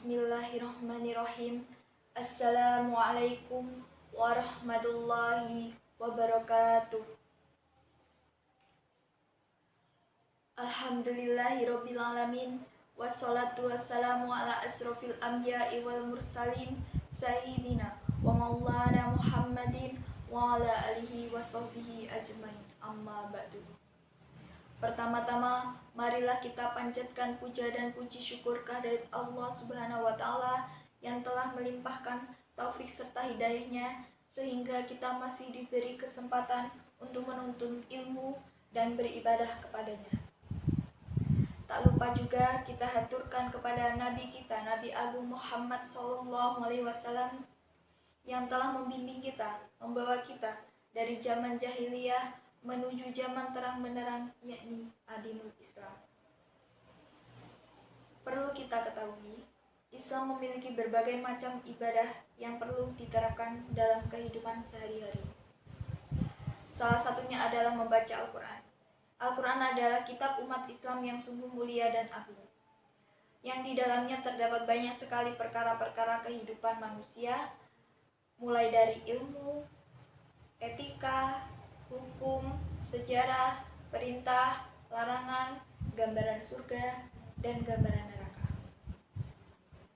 Bismillahirrahmanirrahim. Assalamualaikum warahmatullahi wabarakatuh. Alhamdulillahirabbil alamin. Wassalatu wassalamu ala asrofil anbiya'i wal mursalin sayyidina wa maulana Muhammadin wa ala alihi wa sahbihi ajmain. Amma ba'du. Pertama-tama, marilah kita panjatkan puja dan puji syukur kehadirat Allah Subhanahu wa Ta'ala yang telah melimpahkan taufik serta hidayahnya sehingga kita masih diberi kesempatan untuk menuntut ilmu dan beribadah kepadanya. Tak lupa juga kita haturkan kepada Nabi kita, Nabi Agung Muhammad SAW, yang telah membimbing kita, membawa kita dari zaman jahiliyah menuju zaman terang benderang, yakni adinul Islam. Perlu kita ketahui, Islam memiliki berbagai macam ibadah yang perlu diterapkan dalam kehidupan sehari-hari. Salah satunya adalah membaca Al-Quran. Al-Quran adalah kitab umat Islam yang sungguh mulia dan agung, yang di dalamnya terdapat banyak sekali perkara-perkara kehidupan manusia, mulai dari ilmu, etika, hukum, sejarah, perintah, larangan, gambaran surga, dan gambaran neraka.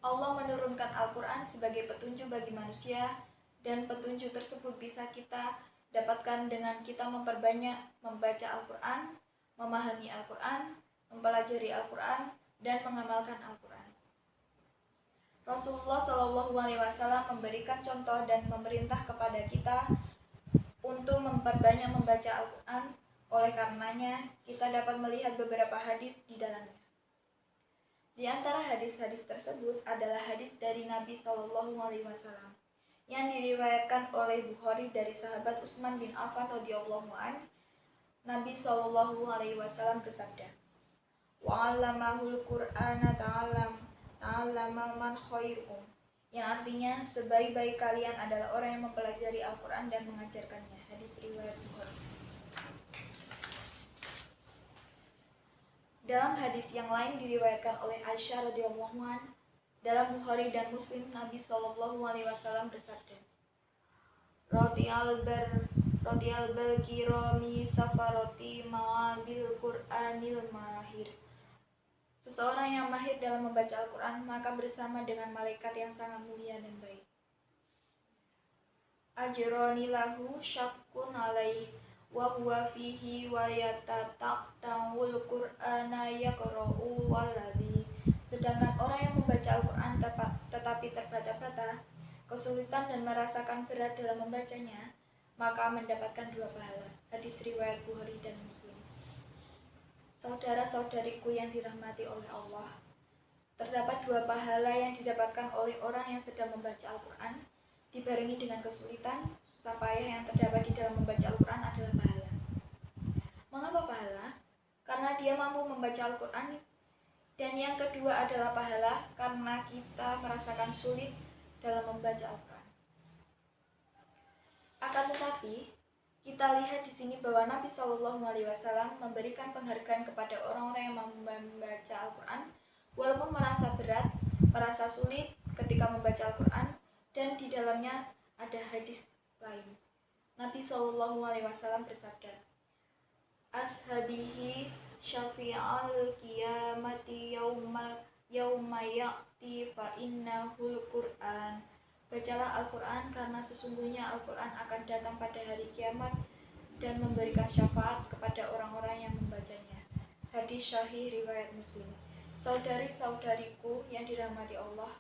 Allah menurunkan Al-Quran sebagai petunjuk bagi manusia, dan petunjuk tersebut bisa kita dapatkan dengan kita memperbanyak membaca Al-Quran, memahami Al-Quran, mempelajari Al-Quran, dan mengamalkan Al-Quran. Rasulullah SAW memberikan contoh dan memerintah kepada kita untuk memperbanyak membaca Al-Quran. Oleh karenanya, kita dapat melihat beberapa hadis di dalamnya. Di antara hadis-hadis tersebut adalah hadis dari Nabi SAW yang diriwayatkan oleh Bukhari dari sahabat Utsman bin Affan radhiyallahu anhu. Nabi SAW bersabda, "Wa 'allamahul Qur'ana ta'allama man khairukum," yang artinya sebaik-baik kalian adalah orang yang mempelajari Al-Quran dan mengajarkannya. Hadis riwayat Bukhari. Dalam hadis yang lain diriwayatkan oleh Aisyah radhiyallahu anha, dalam Bukhari dan Muslim, Nabi SAW bersabda, Rodiyal kirami safaroti ma'al bil Qur'anil mahir." Seseorang yang mahir dalam membaca Al-Quran, maka bersama dengan malaikat yang sangat mulia dan baik. Ajroni lahu syakkun alaih wa huwa fihi wa yatata'tawul Qur'ana yaqra'u waladhi. Sedangkan orang yang membaca Al-Quran tetapi terbata-bata, kesulitan dan merasakan berat dalam membacanya, maka mendapatkan 2 pahala. Hadis riwayat Bukhari dan Muslim. Saudara-saudariku yang dirahmati oleh Allah, terdapat 2 pahala yang didapatkan oleh orang yang sedang membaca Al-Quran, dibarengi dengan kesulitan, susah payah yang terdapat di dalam membaca Al-Quran adalah pahala. Mengapa pahala? Karena dia mampu membaca Al-Quran. Dan yang kedua adalah pahala karena kita merasakan sulit dalam membaca Al-Quran. Akan tetapi, kita lihat di sini bahwa Nabi SAW memberikan penghargaan kepada orang-orang yang membaca Al-Quran, walaupun merasa berat, merasa sulit ketika membaca Al-Quran, dan di dalamnya ada hadis lain. Nabi SAW bersabda, "Ashabihi syafi'al qiyamati yauma ya'ti fa innahul Qur'an." Bacalah Al-Quran karena sesungguhnya Al-Quran akan datang pada hari kiamat dan memberikan syafaat kepada orang-orang yang membacanya. Hadis sahih riwayat Muslim. Saudari-saudariku yang dirahmati Allah,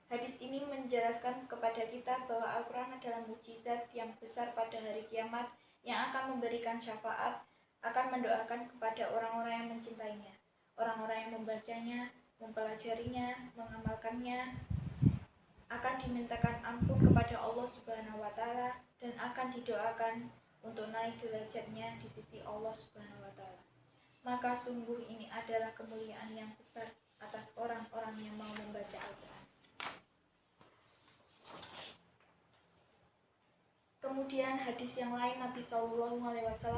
hadis ini menjelaskan kepada kita bahwa Al-Quran adalah mukjizat yang besar pada hari kiamat yang akan memberikan syafaat, akan mendoakan kepada orang-orang yang mencintainya, orang-orang yang membacanya, mempelajarinya, mengamalkannya, akan dimintakan ampun kepada Allah Subhanahu wa Ta'ala, dan akan didoakan untuk naik derajatnya di sisi Allah Subhanahu wa Ta'ala. Maka sungguh ini adalah kemuliaan yang besar atas orang-orang yang mau membaca Al-Quran. Kemudian hadis yang lain, Nabi SAW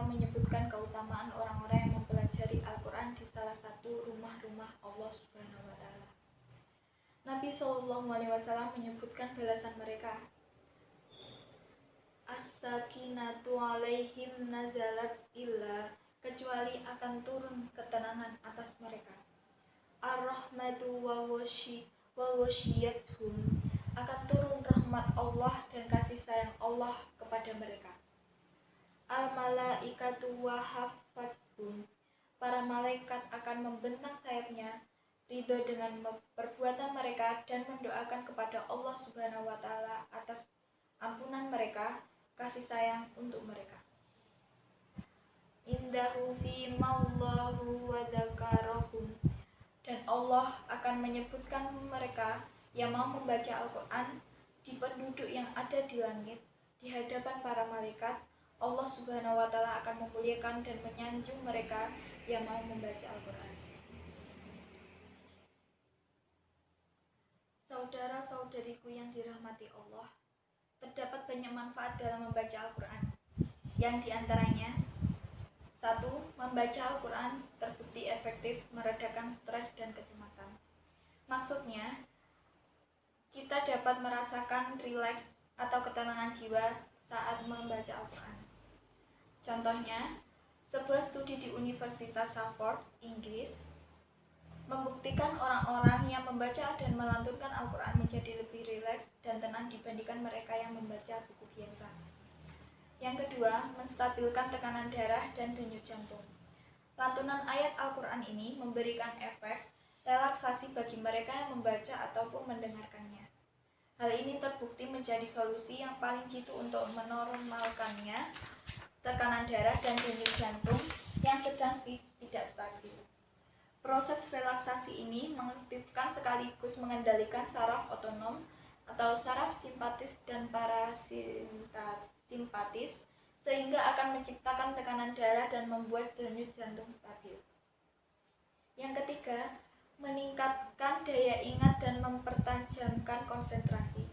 menyebutkan keutamaan orang-orang yang mempelajari Al-Quran di salah satu rumah-rumah Allah Subhanahu wa Ta'ala. Nabi Shallallahu Alaihi Wasallam menyebutkan balasan mereka. As-sakinatu alaihim nazalat illa, kecuali akan turun ketenangan atas mereka. Ar-rahmatu wa washiyathum, akan turun rahmat Allah dan kasih sayang Allah kepada mereka. Al-malaikatu wa hafathum, para malaikat akan membentang sayapnya ridho dengan perbuatan mereka dan mendoakan kepada Allah Subhanahu wa taala atas ampunan mereka, kasih sayang untuk mereka. Indahu fi maulahu wa dzakarahum, dan Allah akan menyebutkan mereka yang mau membaca Al-Quran di penduduk yang ada di langit, di hadapan para malaikat. Allah Subhanahu wa taala akan memuliakan dan menyanjung mereka yang mau membaca Al-Quran. Saudara-saudariku yang dirahmati Allah, terdapat banyak manfaat dalam membaca Al-Quran. Yang diantaranya, 1. Membaca Al-Quran terbukti efektif meredakan stres dan kecemasan. Maksudnya, kita dapat merasakan rileks atau ketenangan jiwa saat membaca Al-Quran. Contohnya, sebuah studi di Universitas Salford, Inggris, membuktikan orang-orang yang membaca dan melantunkan Al-Quran menjadi lebih rileks dan tenang dibandingkan mereka yang membaca buku biasa. Yang kedua, menstabilkan tekanan darah dan denyut jantung. Lantunan ayat Al-Quran ini memberikan efek relaksasi bagi mereka yang membaca ataupun mendengarkannya. Hal ini terbukti menjadi solusi yang paling jitu untuk menormalkannya tekanan darah dan denyut jantung yang sedang tidak stabil. Proses relaksasi ini mengaktifkan sekaligus mengendalikan saraf otonom atau saraf simpatis dan parasimpatis, sehingga akan menciptakan tekanan darah dan membuat denyut jantung stabil. Yang ketiga, meningkatkan daya ingat dan mempertajamkan konsentrasi.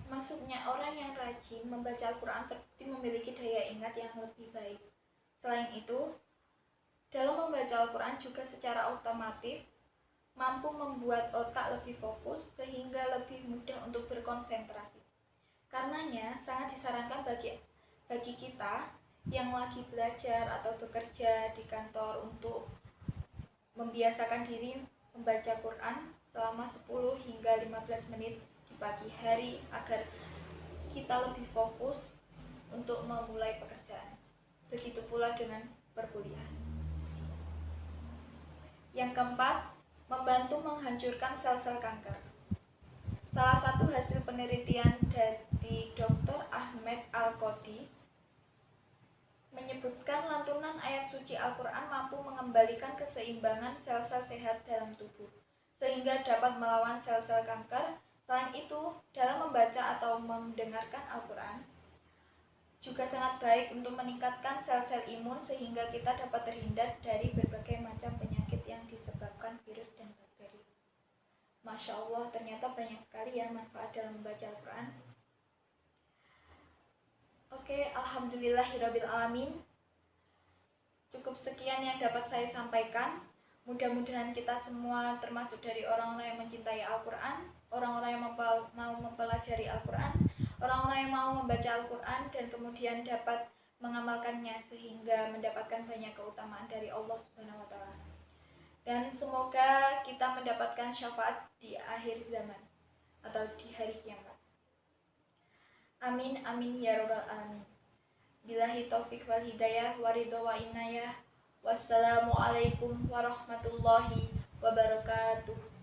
Maksudnya, orang yang rajin membaca Al-Quran terbukti memiliki daya ingat yang lebih baik. Selain itu, dalam membaca Al-Quran juga secara otomatis mampu membuat otak lebih fokus sehingga lebih mudah untuk berkonsentrasi. Karenanya, sangat disarankan bagi kita yang lagi belajar atau bekerja di kantor untuk membiasakan diri membaca Quran selama 10 hingga 15 menit di pagi hari agar kita lebih fokus untuk memulai pekerjaan. Begitu pula dengan perkuliahan. Yang keempat, membantu menghancurkan sel-sel kanker. Salah satu hasil penelitian dari Dr. Ahmed Al-Qodi menyebutkan lantunan ayat suci Al-Quran mampu mengembalikan keseimbangan sel-sel sehat dalam tubuh, sehingga dapat melawan sel-sel kanker. Selain itu, dalam membaca atau mendengarkan Al-Quran juga sangat baik untuk meningkatkan sel-sel imun sehingga kita dapat terhindar dari berbagai macam penyakit yang disebabkan virus dan bakteri. Masya Allah, ternyata banyak sekali ya manfaat dalam membaca Al-Quran. Oke, alhamdulillahirabbil alamin. Cukup sekian yang dapat saya sampaikan. Mudah-mudahan kita semua termasuk dari orang-orang yang mencintai Al-Quran, orang-orang yang mau mempelajari Al-Quran, orang-orang yang mau membaca Al-Quran dan kemudian dapat mengamalkannya sehingga mendapatkan banyak keutamaan dari Allah Subhanahu wa taala. Dan semoga kita mendapatkan syafaat di akhir zaman atau di hari kiamat. Amin amin ya rabbal alamin. Billahi taufik wal hidayah wa ridho wa inayah. Wassalamualaikum warahmatullahi wabarakatuh.